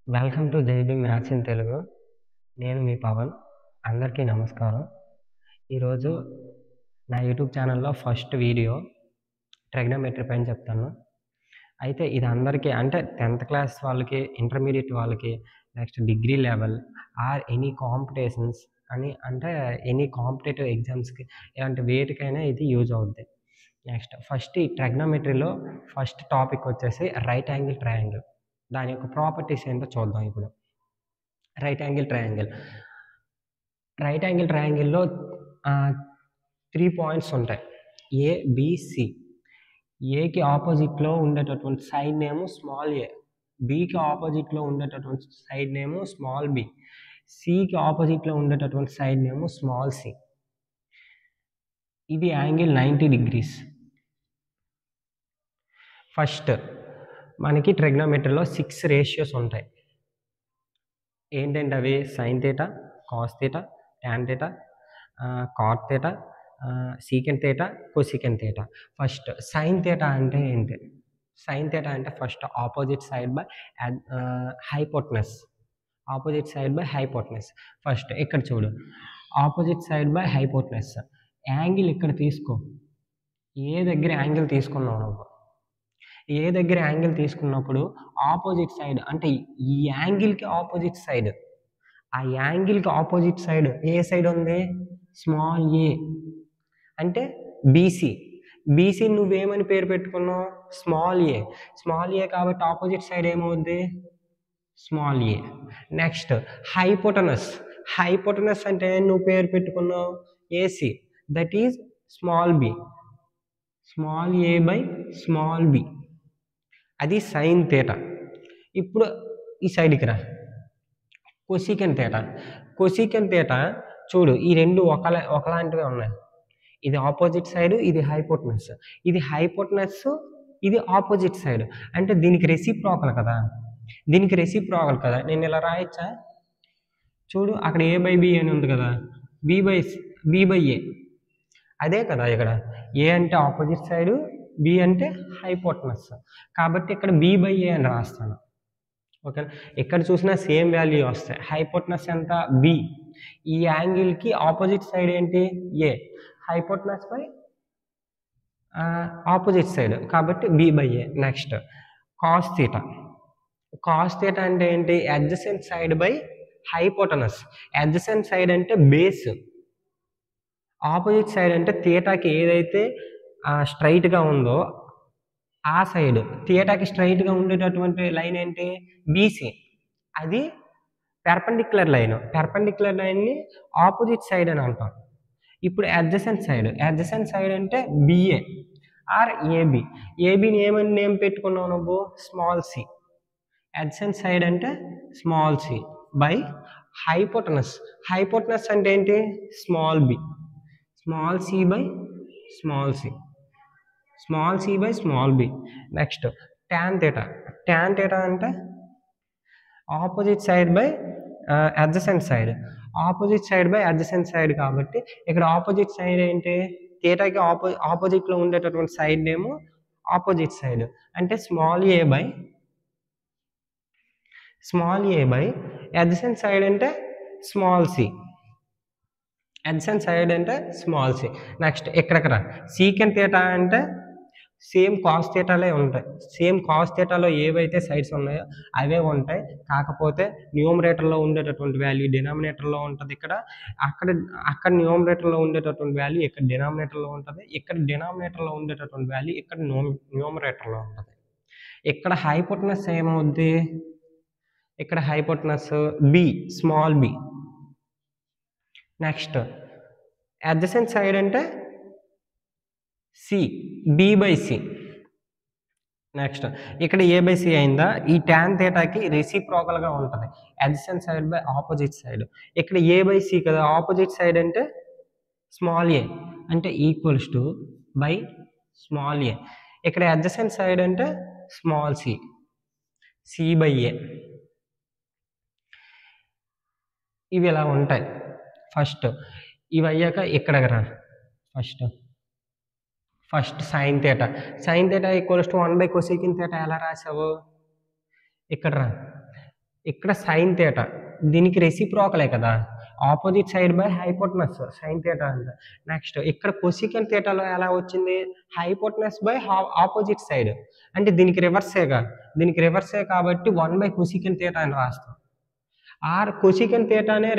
Welcome to Jai Bhim maths in Telugu. నేను మీ పవన్. అందరికీ నమస్కారం. ఈరోజు నా యూట్యూబ్ ఛానల్లో ఫస్ట్ వీడియో ట్రిగ్నోమెట్రీ పైన చెప్తాను. అయితే ఇది అందరికీ అంటే 10th క్లాస్ వాళ్ళకి, ఇంటర్మీడియట్ వాళ్ళకి, next degree level or any competitions అని అంటే ఎనీ కాంపిటేటివ్ ఎగ్జామ్స్కి ఇలాంటి వేటికైనా ఇది యూజ్ అవుద్ది. నెక్స్ట్ ఫస్ట్ ఈ ట్రిగ్నోమెట్రీలో ఫస్ట్ టాపిక్ వచ్చేసి రైట్ యాంగిల్ ట్రయాంగిల్. దాని యొక్క ప్రాపర్టీస్ ఏంటో చూద్దాం ఇప్పుడు. రైట్ యాంగిల్ ట్రయాంగిల్లో 3 పాయింట్స్ ఉంటాయి. ఏబిసి. ఏకి ఆపోజిట్లో ఉండేటటువంటి సైడ్ నేము స్మాల్ ఏ, బికి ఆపోజిట్లో ఉండేటటువంటి సైడ్ నేము స్మాల్ బి, సికి ఆపోజిట్లో ఉండేటటువంటి సైడ్ నేము స్మాల్ సి. ఇది యాంగిల్ 90 degrees. ఫస్ట్ మనకి ట్రిగ్నోమెట్రీలో 6 రేషియోస్ ఉంటాయి. ఏంటంటే అవి sine theta, cos theta, tan theta, cot theta, secant theta, cosecant theta. First sine theta అంటే ఏంటి? సైన్ థీటా అంటే first opposite side by hypotenuse. First ఇక్కడ చూడు, opposite side by hypotenuse. Angle ఇక్కడ తీసుకో. ఏ దగ్గర యాంగిల్ తీసుకున్నావు నువ్వు? ఏ దగ్గర యాంగిల్ తీసుకున్నప్పుడు ఆపోజిట్ సైడ్ అంటే ఈ యాంగిల్కి ఆపోజిట్ సైడ్, ఆ యాంగిల్కి ఆపోజిట్ సైడ్ ఏ సైడ్ ఉంది? స్మాల్ ఏ అంటే బీసీ. బీసీ నువ్వేమని పేరు పెట్టుకున్నావు? స్మాల్ ఏ కాబట్టి ఆపోజిట్ సైడ్ ఏమవుద్ది? Small a. నెక్స్ట్ హైపోటెనస్ అంటే నువ్వు పేరు పెట్టుకున్నావు AC, that is small B. Small a by small b, అది సైన్ థీటా. ఇప్పుడు ఈ సైడ్కి రా, కొసీకెంట్ థీటా. చూడు, ఈ రెండు ఒకలాంటివే ఉన్నాయి. ఇది ఆపోజిట్ సైడ్, ఇది హైపోటెనస్. ఇది ఆపోజిట్ సైడ్ అంటే దీనికి రెసిప్రోకల్ కదా. నేను ఇలా రాయొచ్చా? చూడు, అక్కడ ఏ బై బి అని ఉంది కదా, బి బై ఏ. అదే కదా ఇక్కడ. ఏ అంటే ఆపోజిట్ సైడ్, బి అంటే హైపోటెనస్, కాబట్టి ఇక్కడ బి బై ఏ అని రాస్తాను. ఓకేనా? ఇక్కడ చూసినా సేమ్ వాల్యూ వస్తాయి. హైపోటెనస్ ఎంత? బి. ఈ యాంగిల్కి ఆపోజిట్ సైడ్ ఏంటి? A. Hypotenuse by opposite side కాబట్టి b by a. Next cos theta అంటే ఏంటి? Adjacent side by hypotenuse. Adjacent side అంటే బేస్, ఆపోజిట్ సైడ్ అంటే థీటాకి ఏదైతే స్ట్రైట్గా ఉందో ఆ సైడ్, థీటాకి స్ట్రైట్గా ఉండేటటువంటి లైన్ ఏంటి? బీసీ. అది పెర్పెండిక్యులర్ లైన్ని ఆపోజిట్ సైడ్ అని అంటాం. ఇప్పుడు అడ్జసెంట్ సైడ్ అంటే బిఏ ఆర్ ఏబి. ఏబిని ఏమని నేమ్ పెట్టుకున్నావు నువ్వు? Small C. అడ్జసెంట్ సైడ్ అంటే స్మాల్ సి బై హైపోటెనస్ అంటే ఏంటి? Small B. Small C by small B. Next tan theta అంటే opposite side by adjacent side. కాబట్టి ఇక్కడ ఆపోజిట్ సైడ్ ఏంటి? థీటాకి ఆపోజిట్లో ఉండేటటువంటి సైడ్ నేమో ఆపోజిట్ సైడ్ అంటే small a by adjacent side అంటే స్మాల్ సి. నెక్స్ట్ ఇక్కడికి రా, సీకెంట్ థీటా అంటే సేమ్ కాస్ థీటాలే ఉంటాయి. సేమ్ కాస్ థీటాలో ఏవైతే సైడ్స్ ఉన్నాయో అవే ఉంటాయి. కాకపోతే న్యూమరేటర్లో ఉండేటటువంటి వాల్యూ డినామినేటర్లో ఉంటుంది. అక్కడ న్యూమరేటర్లో ఉండేటటువంటి వాల్యూ ఇక్కడ డినామినేటర్లో ఉంటుంది. ఇక్కడ డినామినేటర్లో ఉండేటటువంటి వాల్యూ ఇక్కడ న్యూమరేటర్లో ఉంటుంది. ఇక్కడ హైపోటెనస్ ఏమవుద్ది? ఇక్కడ hypotenuse B, small B. Next adjacent side అంటే C, B by C. Next ఇక్కడ ఏ బై సి అయిందా? ఈ టాన్ థీటాకి రెసిప్రోకల్గా ఉంటుంది adjacent side by opposite side. ఇక్కడ ఏ బై సి కదా, ఆపోజిట్ సైడ్ అంటే స్మాల్ ఏ అంటే ఈక్వల్స్ టు బై స్మాల్ ఏ. ఇక్కడ అడ్జసెంట్ సైడ్ అంటే స్మాల్ సి బై ఏ. ఇవి ఇలా ఉంటాయి. ఫస్ట్ ఇవి అయ్యాక ఇక్కడ రా. First sine theta equals to 1 by cosecant theta ఎలా రాసావు? ఇక్కడ రా, ఇక్కడ సైన్ థీటా దీనికి రెసిప్రోకలే కదా, opposite side by hypotenuse sine theta అంట. నెక్స్ట్ ఇక్కడ కొసికెన్ థీటాలో ఎలా వచ్చింది, హైపోటనస్ బై ఆపోజిట్ సైడ్, అంటే దీనికి రివర్సేగా, దీనికి రివర్సే కాబట్టి 1 కొసికెన్ థీటా అని రాస్తాం. ఆర్ కొసికెన్ థీటానే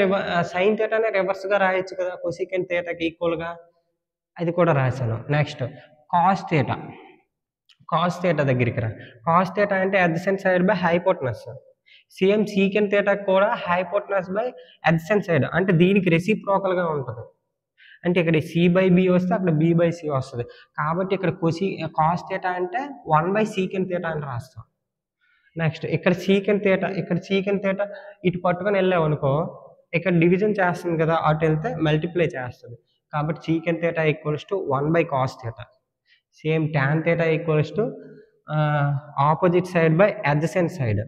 సైన్ థీటానే రివర్స్గా రాయొచ్చు కదా, కొసికెన్ థీటాకి ఈక్వల్గా, అది కూడా రాశాను. Next cos theta, cos theta దగ్గరికి రా. కాస్ థీటా అంటే adjacent side by hypotenuse. Same సీకెన్ theta కూడా హైపోటనస్ బై అడ్జసెంట్ సైడ్, అంటే దీనికి రెసిప్రోకల్గా ఉంటుంది. అంటే ఇక్కడ C/B వస్తే అక్కడ B/C వస్తుంది, కాబట్టి ఇక్కడ కాస్ థీటా అంటే 1 సీకెన్ థీటా అని రాస్తాం. నెక్స్ట్ ఇక్కడ సీకెన్ థీటా, ఇక్కడ సీకెన్ థీటా ఇటు పట్టుకొని వెళ్ళావు అనుకో, ఇక్కడ డివిజన్ చేస్తుంది కదా, అటు వెళ్తే మల్టిప్లై చేస్తుంది, కాబట్టి secant theta equals to 1 cos theta. Same tan theta equals to opposite side by adjacent side,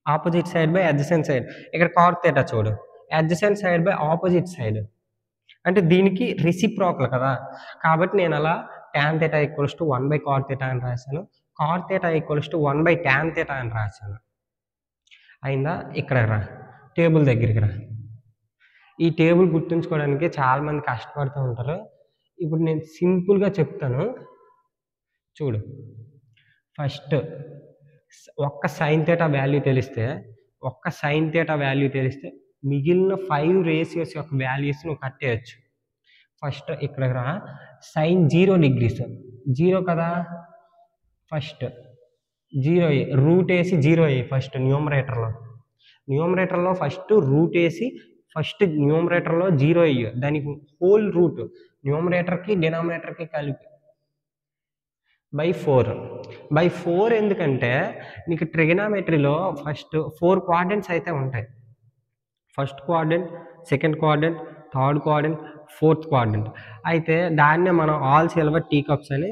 opposite side by adjacent side. ఇక్కడ కాట్ థీటా చూడు, adjacent side by opposite side, అంటే దీనికి రెసిప్రోకల్ కదా, కాబట్టి నేను అలా tan theta equals to 1 cot theta అని రాశాను, cot theta equals to 1 tan theta అని రాశాను. అయిందా? ఇక్కడ రా, టేబుల్ దగ్గరికి రా. ఈ టేబుల్ గుర్తుంచుకోవడానికి చాలామంది కష్టపడుతూ ఉంటారు. ఇప్పుడు నేను సింపుల్గా చెప్తాను చూడు. ఫస్ట్ ఒక్క సైన్ థీటా వాల్యూ తెలిస్తే, మిగిలిన 5 రేషియోస్ యొక్క వాల్యూస్ నువ్వు కట్టేయచ్చు. ఫస్ట్ ఇక్కడ రా, సైన్ 0 degrees 0 కదా, ఫస్ట్ 0 రూట్ వేసి 0 ఫస్ట్ న్యూమరేటర్లో ఫస్ట్ రూట్ వేసి ఫస్ట్ న్యూమరేటర్లో 0 అయ్యి, దానికి హోల్ రూట్ న్యూమరేటర్కి డినామినేటర్కి కలిపి బై 4 ఎందుకంటే నీకు ట్రిగనామెట్రీలో ఫస్ట్ 4 క్వాడ్రంట్స్ అయితే ఉంటాయి. First quadrant, second quadrant, third quadrant, fourth quadrant. అయితే దాన్నే మనం ఆల్ సిల్వర్ టీ కప్స్ అని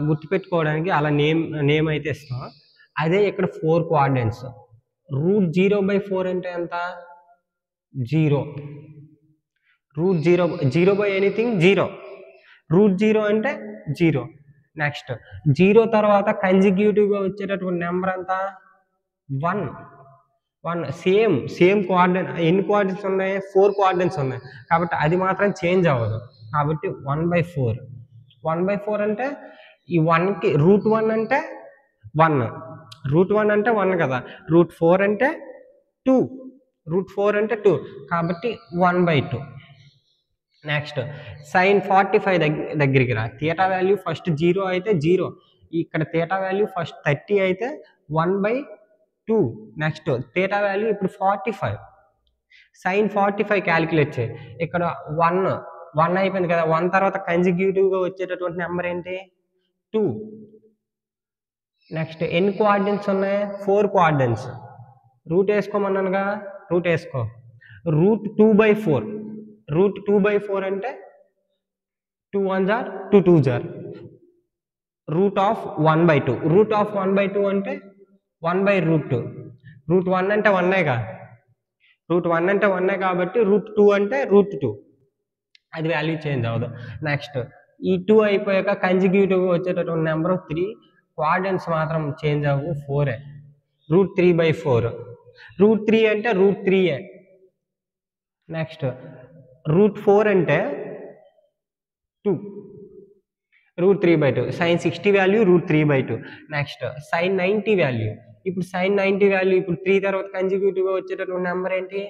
గుర్తుపెట్టుకోవడానికి అలా నేమ్ అయితే ఇస్తాం. అదే ఇక్కడ 4 క్వాడ్రంట్స్. రూట్ 0/4 అంటే ఎంత, 0. రూట్ 0 బై ఎనీథింగ్ 0, రూట్ 0 అంటే 0. నెక్స్ట్ 0 తర్వాత కన్జిక్యూటివ్గా వచ్చేటటువంటి నెంబర్ అంతా 1. Same quadrant. ఎన్ని క్వాడ్రంట్స్ ఉన్నాయి, 4 క్వాడ్రంట్స్ ఉన్నాయి, కాబట్టి అది మాత్రం చేంజ్ అవ్వదు, కాబట్టి 1/4. 1/4 అంటే ఈ 1కి రూట్ 1 అంటే 1, రూట్ 1 అంటే 1 కదా, రూట్ 4 అంటే 2, కాబట్టి 1/2. నెక్స్ట్ సైన్ 45 దగ్గరికి రా. థీటా వాల్యూ ఫస్ట్ 0 అయితే 0, ఇక్కడ థీటా వాల్యూ ఫస్ట్ 30 అయితే 1/2. నెక్స్ట్ థీటా వాల్యూ ఇప్పుడు 45, సైన్ 45 క్యాలిక్యులేట్ చేయి. ఇక్కడ 1 అయిపోయింది కదా, 1 తర్వాత కన్జిక్యూటివ్గా వచ్చేటటువంటి నెంబర్ ఏంటి, 2. నెక్స్ట్ ఎన్ని క్వాడ్రంట్స్ ఉన్నాయి, 4 క్వాడ్రంట్స్. రూట్ వేసుకోమన్నానుగా, రూట్ వేసుకో. రూట్ 2/4, రూట్ 2/4 అంటే 2 1s are 2 2s are, root of 1/2. Root of 1/2 అంటే 1/√2. రూట్ 1 అంటే 1గా, రూట్ 1 అంటే 1 కాబట్టి రూట్ 2 అంటే రూట్ 2, అది వాల్యూ చేంజ్ అవ్వదు. నెక్స్ట్ ఈ 2 అయిపోయాక కన్జిక్యూటివ్గా వచ్చేటటువంటి నెంబర్ 3, క్వాడ్రంట్స్ మాత్రం చేంజ్ అవ్వు, 4. రూట్ 3/4, రూట్ 3 అంటే రూట్ 3. నెక్స్ట్ రూట్ 4 అంటే 2, root 3/2. Sine 60 value root 3/2. Next sine 90 value, ఇప్పుడు సైన్ 90 వాల్యూ ఇప్పుడు 3 తర్వాత కన్జిక్యూటివ్గా వచ్చేటటువంటి నెంబర్ ఏంటి,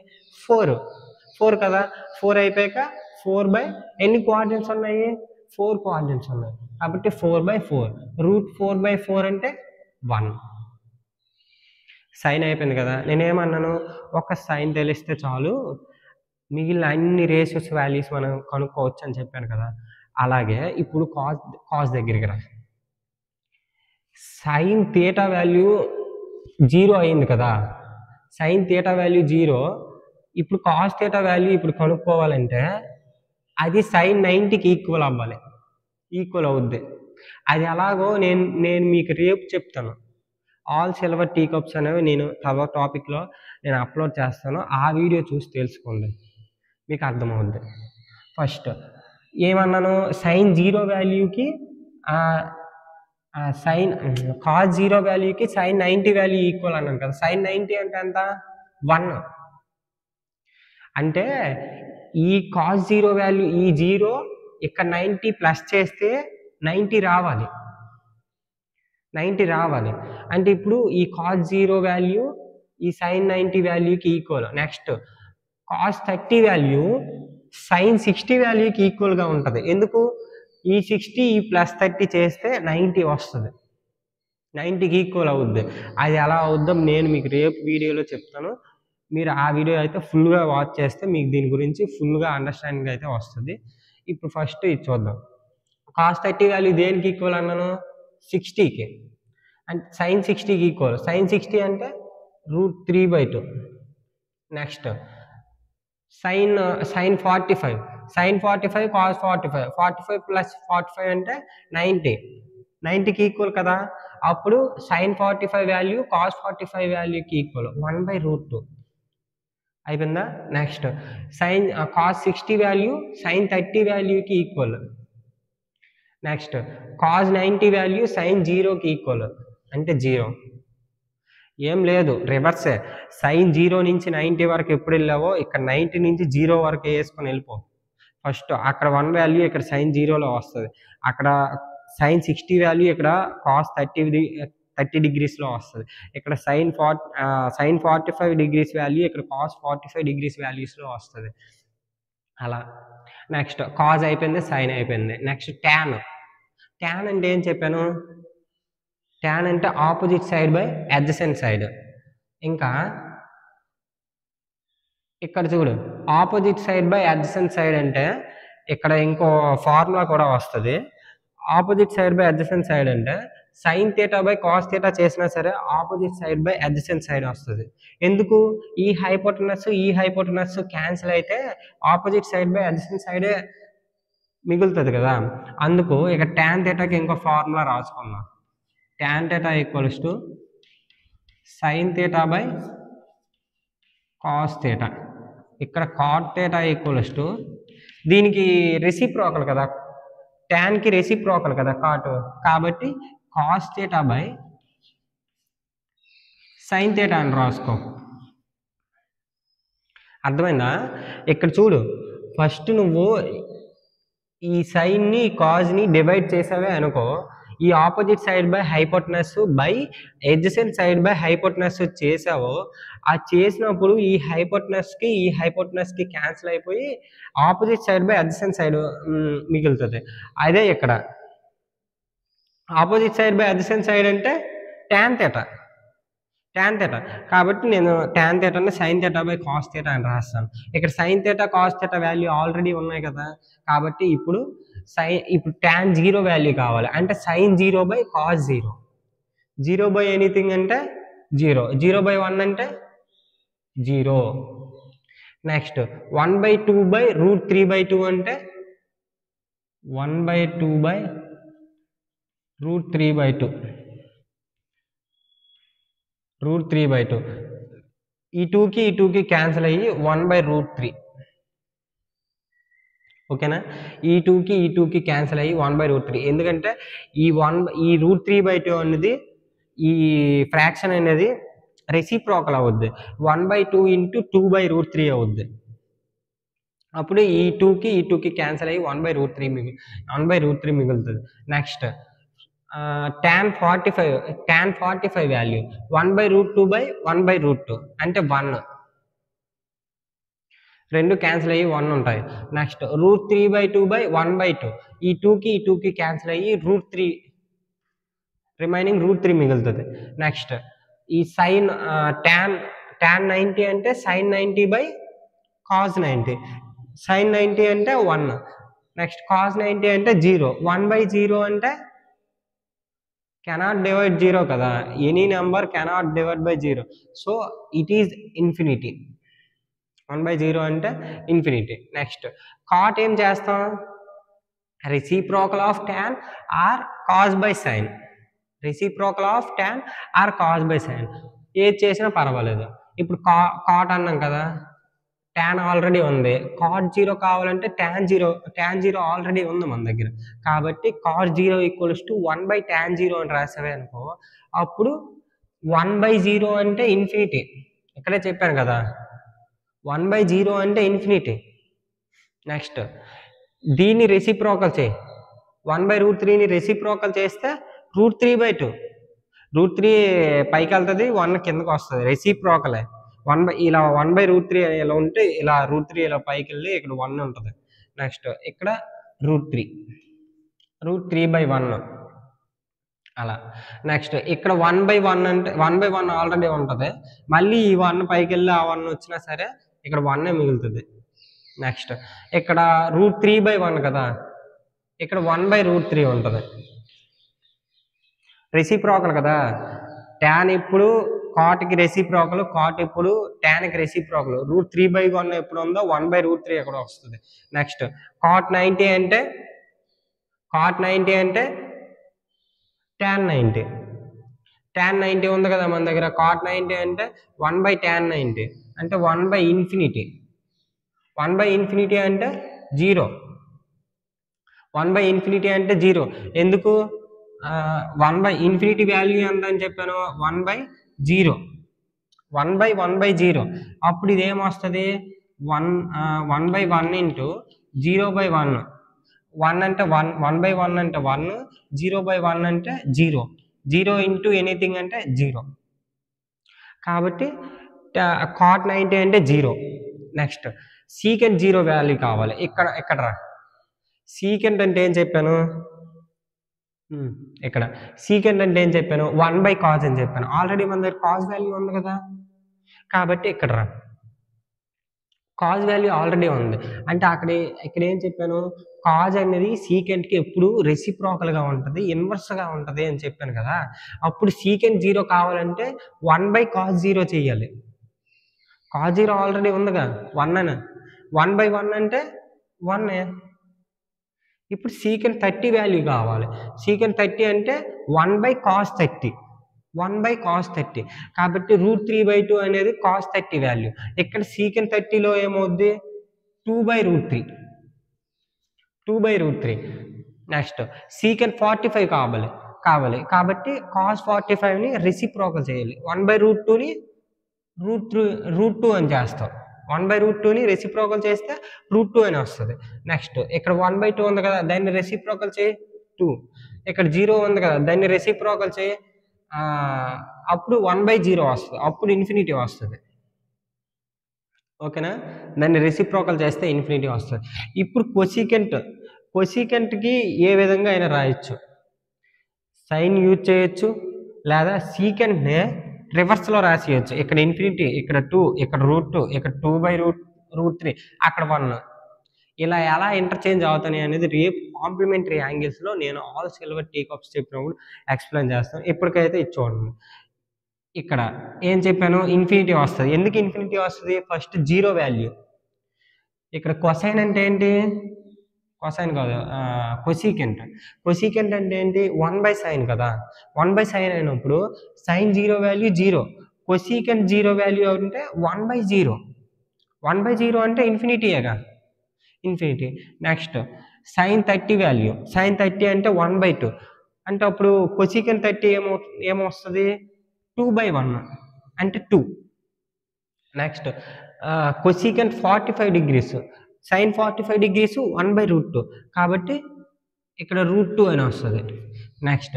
4 కదా. 4 అయిపోయాక 4 ఎన్ని క్వాడ్రంట్స్ ఉన్నాయి, 4 క్వాడ్రంట్స్ ఉన్నాయి, కాబట్టి 4/4. రూట్ 4/4 అంటే 1. సైన్ అయిపోయింది కదా. నేనేమన్నాను, ఒక సైన్ తెలిస్తే చాలు మిగిలిన అన్ని రేషియోస్ వాల్యూస్ మనం కనుక్కోవచ్చు అని చెప్పాను కదా. అలాగే ఇప్పుడు కాస్ దగ్గరికి రా. సైన్ థీటా వాల్యూ 0 అయింది కదా, సైన్ థీటా వాల్యూ 0. ఇప్పుడు కాస్ థీటా వాల్యూ ఇప్పుడు కనుక్కోవాలంటే అది సైన్ 90కి ఈక్వల్ అవ్వాలి, ఈక్వల్ అవుద్ది. అది ఎలాగో నేను మీకు రేపు చెప్తాను. ఆల్ సిల్వర్ టీ కప్స్ అనేవి నేను తర్వాత టాపిక్లో నేను అప్లోడ్ చేస్తాను, ఆ వీడియో చూసి తెలుసుకోండి, మీకు అర్థమవుద్ది. ఫస్ట్ ఏమన్నాను, సైన్ 0 వాల్యూకి సైన్ కాస్ 0 వాల్యూకి సైన్ 90 వాల్యూ ఈక్వల్ అన్నాను కదా. సైన్ 90 అంటే ఎంత 1. అంటే ఈ కాస్ 0 వాల్యూ ఈ 0 ఇక్కడ 90 ప్లస్ చేస్తే 90 రావాలి. 90 రావాలి అంటే ఇప్పుడు ఈ కాస్ 0 వాల్యూ ఈ సైన్ 90 వాల్యూకి equal. Next cos 30 value sine 60 వాల్యూకి ఈక్వల్గా ఉంటుంది. ఎందుకు ఈ 60 ఈ ప్లస్ 30 చేస్తే 90 వస్తుంది, 90కి ఈక్వల్ అవుద్ది. అది ఎలా అవుద్దో నేను మీకు రేపు వీడియోలో చెప్తాను. మీరు ఆ వీడియో అయితే ఫుల్గా వాచ్ చేస్తే మీకు దీని గురించి ఫుల్గా అండర్స్టాండింగ్ అయితే వస్తుంది. ఇప్పుడు ఫస్ట్ ఇది చూద్దాం. కాస్ 30 వాల్యూ దేనికి ఈక్వల్ అన్నాను 60కి. అంటే సైన్ 60కి ఈక్వల్. సైన్ 60 అంటే √3/2. Next sine 45. Sine 45 cos 45. 45 plus 45 అంటే 90. 90కి ఈక్వల్ కదా. అప్పుడు సైన్ 45 వాల్యూ కాస్ 45 వాల్యూకి ఈక్వల్ 1/√2 అయిపోయిందా. Next sine cos 60 value sine 30 వాల్యూకి equal. Next cos 90 value sine 0కి ఈక్వల్ అంటే 0. ఏం లేదు, రివర్సే. సైన్ 0 నుంచి 90 వరకు ఎప్పుడు వెళ్ళావో ఇక్కడ 90 నుంచి 0 వరకు వేసుకొని వెళ్ళిపో. ఫస్ట్ అక్కడ 1 వాల్యూ ఇక్కడ సైన్ 0లో వస్తుంది. అక్కడ సైన్ 60 వాల్యూ ఇక్కడ కాస్ 30 డిగ్రీస్లో వస్తుంది. ఇక్కడ సైన్ 45 డిగ్రీస్ వాల్యూ ఇక్కడ కాస్ 45 డిగ్రీస్ వాల్యూస్లో వస్తుంది. అలా నెక్స్ట్ కాజ్ అయిపోయింది, సైన్ అయిపోయింది. Next tan. ట్యాన్ అంటే ఏం చెప్పాను, ట్యాన్ అంటే opposite side by adjacent side. ఇంకా ఇక్కడ చూడు, opposite side by adjacent side అంటే ఇక్కడ ఇంకో ఫార్ములా కూడా వస్తుంది. Opposite side by adjacent side అంటే sine theta by cos theta చేసినా సరే opposite side by adjacent side వస్తుంది. ఎందుకు, ఈ హైపోటెనస్ క్యాన్సిల్ అయితే ఆపోజిట్ సైడ్ బై అడ్జసెంట్ సైడే మిగులుతుంది కదా. అందుకు ఇక ట్యాన్ థీటాకి ఇంకో ఫార్ములా రాసుకున్నాం. Tan theta equals to sign theta by cos theta. ఇక్కడ కాట్ థీటా ఈక్వల్స్ టు దీనికి రెసిప్రోకల్ కదా, ట్యాన్కి రెసిప్రోకల్ కదా కాట్, కాబట్టి cos theta by sine theta అని రాసుకో. అర్థమైందా. ఇక్కడ చూడు, ఫస్ట్ నువ్వు ఈ సైన్ని కాజ్ని డివైడ్ చేసావే అనుకో, ఈ opposite side by hypotenuse by adjacent side by hypotenuse చేసావో, ఆ చేసినప్పుడు ఈ హైపోటెనస్కి క్యాన్సిల్ అయిపోయి opposite side by adjacent side మిగులుతుంది. అదే ఇక్కడ opposite side by adjacent side అంటే ట్యాన్ థీటా. కాబట్టి నేను ట్యాన్ థీటాని sine theta by cos theta అని రాస్తాను. ఇక్కడ sine theta cos theta value already ఉన్నాయి కదా, కాబట్టి ఇప్పుడు ట్యాన్ 0 వాల్యూ కావాలి. అంటే sine 0 by cos 0. 0 by anything అంటే 0. 0 బై 1 అంటే 0. నెక్స్ట్ 1/2 బై √3/2 అంటే 1/2 బై √3/2. ఈ 2కి క్యాన్సిల్ అయ్యి 1/√3. ఓకేనా. ఈ 2కి క్యాన్సిల్ అయ్యి 1/√3. ఎందుకంటే ఈ √3/2 అనేది ఈ ఫ్రాక్షన్ అనేది రెసిప్రోకల్ అవుద్ది. 1/2 ఇంటూ 2/√3 అవుద్ది. అప్పుడు ఈ 2కి క్యాన్సిల్ అయ్యి 1/√3 మిగులుతుంది. నెక్స్ట్ tan 45 వాల్యూ 1/√2 బై 1/√2 అంటే 1. రెండు క్యాన్సిల్ అయ్యి 1 ఉంటాయి. Next √3/2 by 1/2. ఈ 2కి క్యాన్సిల్ అయ్యి రిమైనింగ్ √3 మిగులుతుంది. నెక్స్ట్ ఈ సైన్ tan 90 అంటే సైన్ 90 బై కాస్ 90. సైన్ 90 అంటే 1. నెక్స్ట్ కాస్ 90 అంటే 0. 1/0 అంటే కెనాట్ డివైడ్ 0 కదా, any number cannot divide by 0. So it is infinity. 1/0 అంటే ఇన్ఫినిటీ. నెక్స్ట్ కాట్ ఏం చేస్తాం, reciprocal of tan or cos by sine. ఏది చేసినా పర్వాలేదు. ఇప్పుడు కాట్ అన్నాం కదా, ట్యాన్ ఆల్రెడీ ఉంది. కాట్ 0 కావాలంటే ట్యాన్ 0 ఆల్రెడీ ఉంది మన దగ్గర. కాబట్టి కాట్ 0 = 1/tan 0 అని రాసావే అనుకో, అప్పుడు 1/0 అంటే ఇన్ఫినిటీ. ఇక్కడే చెప్పాను కదా, 1/0 అంటే ఇన్ఫినిటీ. నెక్స్ట్ దీన్ని రెసిప్రోకల్ చేయి. 1/√3ని రెసిప్రోకల్ చేస్తే √3/2. √3 పైకి వెళ్తుంది, 1 కిందకి వస్తుంది. రెసిప్రోకలే. ఇలా 1/√3 ఇలా ఉంటే ఇలా √3 ఇలా పైకి వెళ్ళి ఇక్కడ 1 ఉంటుంది. నెక్స్ట్ ఇక్కడ √3/1 అలా. నెక్స్ట్ ఇక్కడ 1/1 అంటే 1/1 ఆల్రెడీ ఉంటుంది. మళ్ళీ ఈ 1 పైకి వెళ్ళి ఆ 1 వచ్చినా సరే ఇక్కడ 1 మిగులుతుంది. నెక్స్ట్ ఇక్కడ √3/1 కదా, ఇక్కడ 1/√3 ఉంటుంది. రెసిప్రోకల్ కదా, ట్యాన్ ఇప్పుడు కాట్కి రెసిప్రోకల్, కాట్ ఇప్పుడు ట్యాన్కి రెసిప్రోకల్. √3/1 ఎప్పుడు ఉందో 1/√3 ఎక్కడ వస్తుంది. నెక్స్ట్ కాట్ 90 అంటే tan 90. tan 90 ఉంది కదా మన దగ్గర. కాట్ 90 అంటే 1/tan 90 అంటే 1/∞. 1/∞ అంటే 0. 1/∞ అంటే 0. ఎందుకు 1/∞ వాల్యూ ఎంత అని చెప్పాను? 1/0. 1/1/0. అప్పుడు ఇది ఏమొస్తుంది? 1/1 ఇంటూ 0/1. 1 అంటే 1/1 అంటే 1, 0/1 అంటే 0. 0 ఇంటూ ఎనీథింగ్ అంటే 0. కాబట్టి కాట్ 90 అంటే 0. నెక్స్ట్ సీకెంట్ 0 వాల్యూ కావాలి. ఇక్కడ రా. సీకెంట్ అంటే ఏం చెప్పాను? ఇక్కడ సీకెంట్ అంటే ఏం చెప్పాను? 1/cos అని చెప్పాను. ఆల్రెడీ మన దగ్గర కాజ్ వాల్యూ ఉంది కదా, కాబట్టి ఇక్కడ రా. కాజ్ వాల్యూ ఆల్రెడీ ఉంది అంటే ఇక్కడ ఏం చెప్పాను? కాజ్ అనేది సీకెంట్కి ఎప్పుడు రెసిప్రోకల్గా ఉంటుంది, ఇన్వర్స్గా ఉంటుంది అని చెప్పాను కదా. అప్పుడు సీకెంట్ 0 కావాలంటే 1/cos 0 చేయాలి. cos 0 ఆల్రెడీ ఉందిగా, 1 అని. 1/1 అంటే 1. ఇప్పుడు సీకెంట్ 30 వాల్యూ కావాలి. సీకెంట్ 30 అంటే 1/cos 30. 1/cos 30. కాబట్టి √3/2 అనేది cos 30 వాల్యూ. ఇక్కడ సీకెంట్ 30లో ఏమవుద్ది? 2/√3. 2/√3. నెక్స్ట్ సీకెంట్ 45 కావాలి. కాబట్టి cos 45ని రెసిప్రోకల్ చేయాలి. 1/√2ని √2 అని చేస్తాం. 1/√2ని రెసిప్రోకల్ చేస్తే √2 అని వస్తుంది. నెక్స్ట్ ఇక్కడ 1/2 ఉంది కదా, దాన్ని రెసిప్రోకల్ చేయి 2. ఇక్కడ 0 ఉంది కదా, దాన్ని రెసిప్రోకల్ చేయి, అప్పుడు 1/0 వస్తుంది. అప్పుడు ఇన్ఫినిటీ వస్తుంది. ఓకేనా? దాన్ని రెసిప్రోకల్ చేస్తే ఇన్ఫినిటీ వస్తుంది. ఇప్పుడు కొసీకెంట్కి ఏ విధంగా అయినా రాయొచ్చు. సైన్ యూజ్ చేయొచ్చు, లేదా సీకెంట్ని రివర్స్లో రాసేయచ్చు. ఇక్కడ ఇన్ఫినిటీ, ఇక్కడ 2, ఇక్కడ √2, ఇక్కడ 2/√3, అక్కడ 1. ఇలా ఎలా ఇంటర్చేంజ్ అవుతాయి అనేది రేపు కాంప్లిమెంటరీ యాంగిల్స్లో నేను ఆల్ సిల్వర్ టేకప్స్ చెప్పినప్పుడు ఎక్స్ప్లెయిన్ చేస్తాను. ఇప్పటికైతే ఇది చూడండి. ఇక్కడ ఏం చెప్పాను? ఇన్ఫినిటీ వస్తుంది. ఎందుకు ఇన్ఫినిటీ వస్తుంది? First 0 value. ఇక్కడ కొసైన్ అంటే ఏంటి? కొసైన్ కాదు, కొసీకెంట్ అంటే ఏంటి? 1/sin కదా. 1/sin అయినప్పుడు sin 0 వాల్యూ 0, కొసీకెంట్ 0 వాల్యూ అంటే 1/0. 1/0 అంటే ఇన్ఫినిటీయేగా, infinity. Next sin 30 value. sin 30 అంటే 1/2. అంటే అప్పుడు కొసీకెంట్ 30 ఏమొస్తుంది? 2/1 అంటే 2. Next cosecant 45 degrees. sin 45 degrees 1/√2. కాబట్టి ఇక్కడ √2 అని వస్తుంది. నెక్స్ట్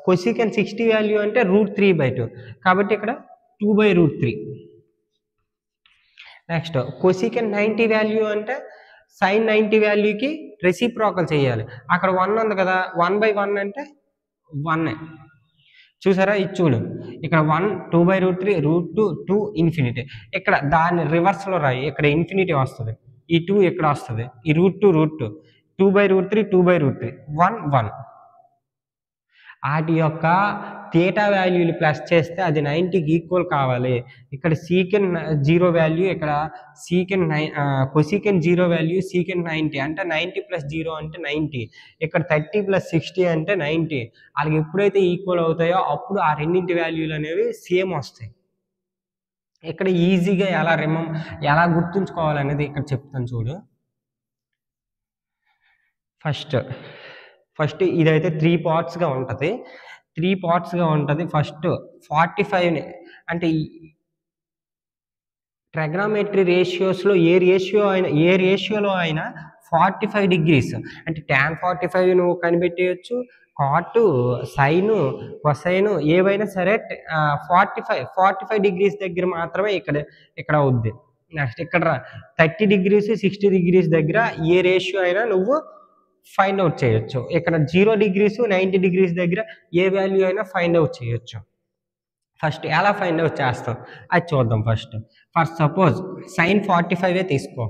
కొసీకెంట్ 60 వాల్యూ అంటే √3/2. కాబట్టి ఇక్కడ 2/√3. నెక్స్ట్ కొసీకెంట్ 90 వాల్యూ అంటే sin 90 వాల్యూకి రెసిప్రోకల్ చేయాలి. అక్కడ 1 ఉంది కదా, 1/1 అంటే 1. చూసారా? ఇది చూడు, ఇక్కడ 1, 2/√3, √2, 2 ఇన్ఫినిటీ. ఇక్కడ దాన్ని రివర్స్లో రాయి. ఇక్కడ ఇన్ఫినిటీ వస్తుంది, ఈ 2 ఇక్కడ వస్తుంది, ఈ √2, 2/√3, 2/√3, 1, 1. వాటి యొక్క థీటా వాల్యూలు ప్లస్ చేస్తే అది 90కి ఈక్వల్ కావాలి. ఇక్కడ సీకెంట్ 0 వాల్యూ, ఇక్కడ కొసీకెంట్ 0 వాల్యూ సీకెంట్ 90 అంటే 90 + 0 అంటే 90. ఇక్కడ 30 + 60 అంటే 90. వాళ్ళకి ఎప్పుడైతే ఈక్వల్ అవుతాయో అప్పుడు ఆ రెండింటి వాల్యూలు అనేవి సేమ్ వస్తాయి. ఇక్కడ ఈజీగా ఎలా గుర్తుంచుకోవాలనేది ఇక్కడ చెప్తాను చూడు. ఫస్ట్ ఇదైతే 3 పార్ట్స్‌గా ఉంటది. 3 పార్ట్స్‌గా ఉంటది. ఫస్ట్ 45ని అంటే ట్రిగ్నోమెట్రీ రేషియోస్‌లో ఏ రేషియోలో అయినా 45 డిగ్రీస్ అంటే tan 45 నువ్వు కనిపెట్టేయొచ్చు. కాట్, సైన్, కొసైన్ ఏవైనా సరే 45 డిగ్రీస్ దగ్గర మాత్రమే ఇక్కడ అవుద్ది. నెక్స్ట్ ఇక్కడ 30 డిగ్రీస్, 60 డిగ్రీస్ దగ్గర ఏ రేషియో అయినా నువ్వు ఫైండ్ అవుట్ చేయొచ్చు. ఇక్కడ 0 డిగ్రీస్, 90 డిగ్రీస్ దగ్గర ఏ వాల్యూ అయినా ఫైండ్ అవుట్ చేయొచ్చు. ఫస్ట్ ఎలా ఫైండ్ అవుట్ చేస్తాం అది చూద్దాం. ఫర్ సపోజ్ sin 45 తీసుకో.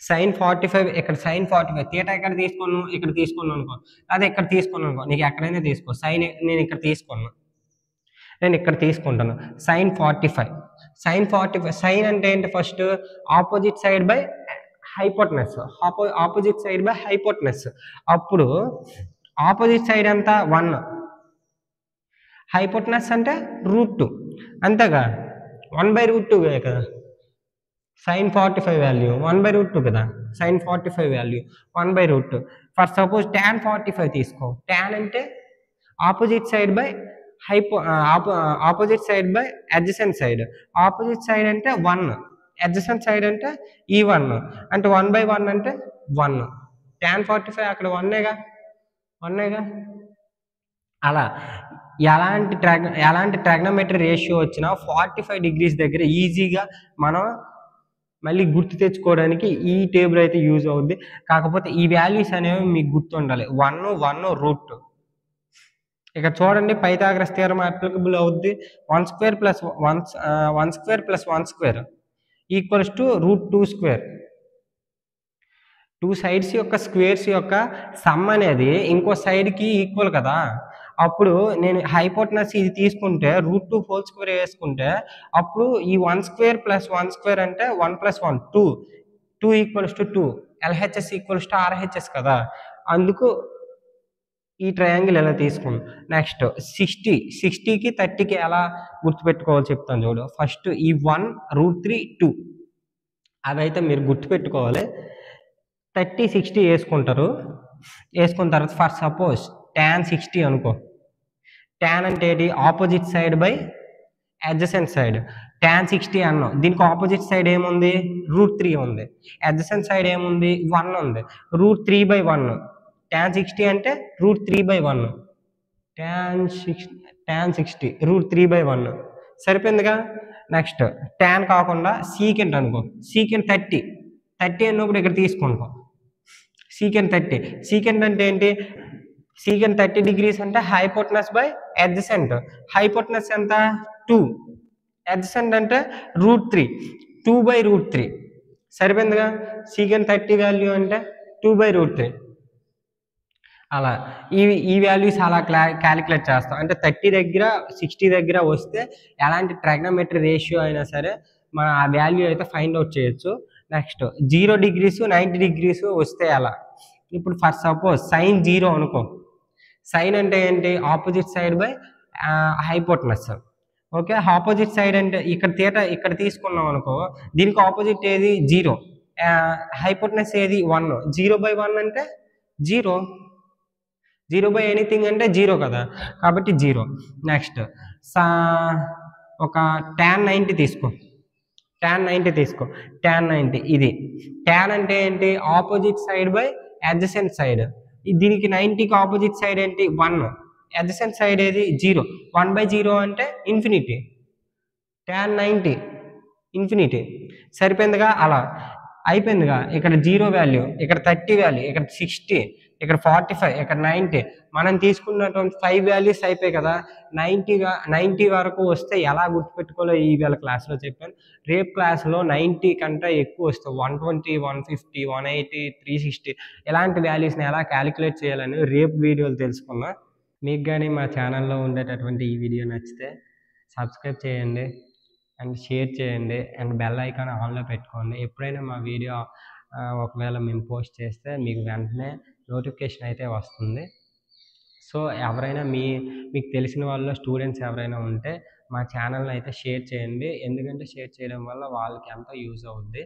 sin 45 ఇక్కడ sin 45 తీటా ఎక్కడ తీసుకున్నాను, ఇక్కడ తీసుకున్నాను అనుకో, అదే ఇక్కడ తీసుకున్నాను అనుకో, నీకు ఎక్కడైనా తీసుకో. నేను ఇక్కడ తీసుకుంటాను sin 45. sin అంటే ఏంటి? First opposite side by hypotenuse. అప్పుడు ఆపోజిట్ సైడ్ ఎంత 1, హైపోటెనస్ అంటే √2 అంతేగా, 1/√2 కదా sin 45 వాల్యూ, 1/√2 కదా sin 45 value 1/√2. For suppose tan 45 తీసుకో. tan అంటే opposite side by opposite side by adjacent side. Opposite side అంటే 1, అడ్జసెంట్ సైడ్ అంటే ఈ 1 అంటే 1/1 అంటే 1. tan 45 అక్కడ 1ఏగా. అలా ఎలాంటి ట్రిగ్నోమెట్రీ రేషియో వచ్చినా 45 డిగ్రీస్ దగ్గర ఈజీగా మనం మళ్ళీ గుర్తు తెచ్చుకోవడానికి ఈ టేబుల్ అయితే యూజ్ అవుద్ది. కాకపోతే ఈ వాల్యూస్ అనేవి మీకు గుర్తుండాలి. 1 √2. ఇక్కడ చూడండి, పైథాగరస్ థియరం అప్లికబుల్ అవుద్ది. 1² + 1² ఈక్వల్స్ టు √2². 2 సైడ్స్ యొక్క స్క్వేర్స్ యొక్క సమ్ అనేది ఇంకో సైడ్కి ఈక్వల్ కదా. అప్పుడు నేను హైపోటెనస్ ఇది తీసుకుంటే √2² వేసుకుంటే అప్పుడు ఈ 1² + 1² అంటే 1 + 1 2. 2 = 2. LHS = RHS కదా. అందుకు ఈ ట్రయాంగిల్ ఎలా తీసుకున్నాం. నెక్స్ట్ 60కి 30కి ఎలా గుర్తుపెట్టుకోవాలో చెప్తాను చూడు. ఫస్ట్ ఈ 1 √3 2 అవైతే మీరు గుర్తుపెట్టుకోవాలి. 30 60 వేసుకున్న తర్వాత ఫర్ సపోజ్ tan 60 అనుకో. tan అంటే ఏంటి? Opposite side by adjacent side. tan 60 అన్నాం, దీనికి ఆపోజిట్ సైడ్ ఏముంది? √3 ఉంది. అడ్జసెంట్ సైడ్ ఏముంది? 1 ఉంది. √3/1. tan 60 అంటే √3/1. tan 60 √3/1 సరిపోయిందిగా. నెక్స్ట్ tan కాకుండా సీకెంట్ అనుకో. సీకెంట్ 30 అన్నప్పుడు ఇక్కడ తీసుకుంటాం. సీకెంట్ అంటే ఏంటి? సీకెంట్ 30 డిగ్రీస్ అంటే హైపోటెనస్ బై అడ్జసెంట్. హైపోటెనస్ ఎంత? 2. అడ్జసెంట్ అంటే √3. 2/√3 సరిపోయిందిగా. సీకెంట్ 30 వాల్యూ అంటే 2/√3. అలా ఈ వాల్యూస్ అలా క్యాలిక్యులేట్ చేస్తాం. అంటే 30 దగ్గర 60 దగ్గర వస్తే ఎలాంటి ట్రిగ్నోమెట్రీ రేషియో అయినా సరే మనం ఆ వాల్యూ అయితే ఫైండ్ అవుట్ చేయొచ్చు. నెక్స్ట్ 0 డిగ్రీస్ 90 డిగ్రీస్ వస్తే ఎలా? ఇప్పుడు ఫర్ సపోజ్ sin 0 అనుకో. సైన్ అంటే ఏంటి? Opposite side by hypotenuse. Okay, opposite side అంటే ఇక్కడ థీటా ఇక్కడ తీసుకున్నాం అనుకో, దీనికి ఆపోజిట్ ఏది? 0. హైపోటెనస్ ఏది? 1. 0/1 అంటే 0. 0/ఎనీథింగ్ అంటే 0 కదా, కాబట్టి 0. నెక్స్ట్ ఒక tan 90 తీసుకో. tan 90 ఇది. tan అంటే ఏంటి? Opposite side by adjacent side. దీనికి 90కి ఆపోజిట్ సైడ్ ఏంటి? 1. అడ్జసెంట్ సైడ్ ఏది? 0. 1/0 అంటే ఇన్ఫినిటీ. tan 90 infinity. సరిపోయిందిగా. అలా అయిపోయిందిగా. ఇక్కడ 0 వాల్యూ, ఇక్కడ 30 వాల్యూ, ఇక్కడ 60, ఇక్కడ 45, ఇక్కడ 90. మనం తీసుకున్నటువంటి 5 వాల్యూస్ అయిపోయాయి కదా. 90 వరకు వస్తే ఎలా గుర్తుపెట్టుకోవాలో ఈవేళ క్లాస్లో చెప్పాను. రేపు క్లాస్లో 90 కంటే ఎక్కువ వస్తే 120, 150, 180, 360 ఇలాంటి వాల్యూస్ని ఎలా క్యాలిక్యులేట్ చేయాలని రేపు వీడియోలు తెలుసుకున్నాం. మీకు కానీ మా ఛానల్లో ఉండేటటువంటి ఈ వీడియో నచ్చితే సబ్స్క్రైబ్ చేయండి అండ్ షేర్ చేయండి అండ్ బెల్ ఐకాన్ ఆన్లో పెట్టుకోండి. ఎప్పుడైనా మా వీడియో ఒకవేళ మేము పోస్ట్ చేస్తే మీకు వెంటనే నోటిఫికేషన్ అయితే వస్తుంది. సో ఎవరైనా మీకు తెలిసిన వాళ్ళు స్టూడెంట్స్ ఎవరైనా ఉంటే మా ఛానల్‌ని అయితే షేర్ చేయండి. ఎందుకంటే షేర్ చేయడం వల్ల వాళ్ళకి ఎంతో యూజ్ అవుద్ది.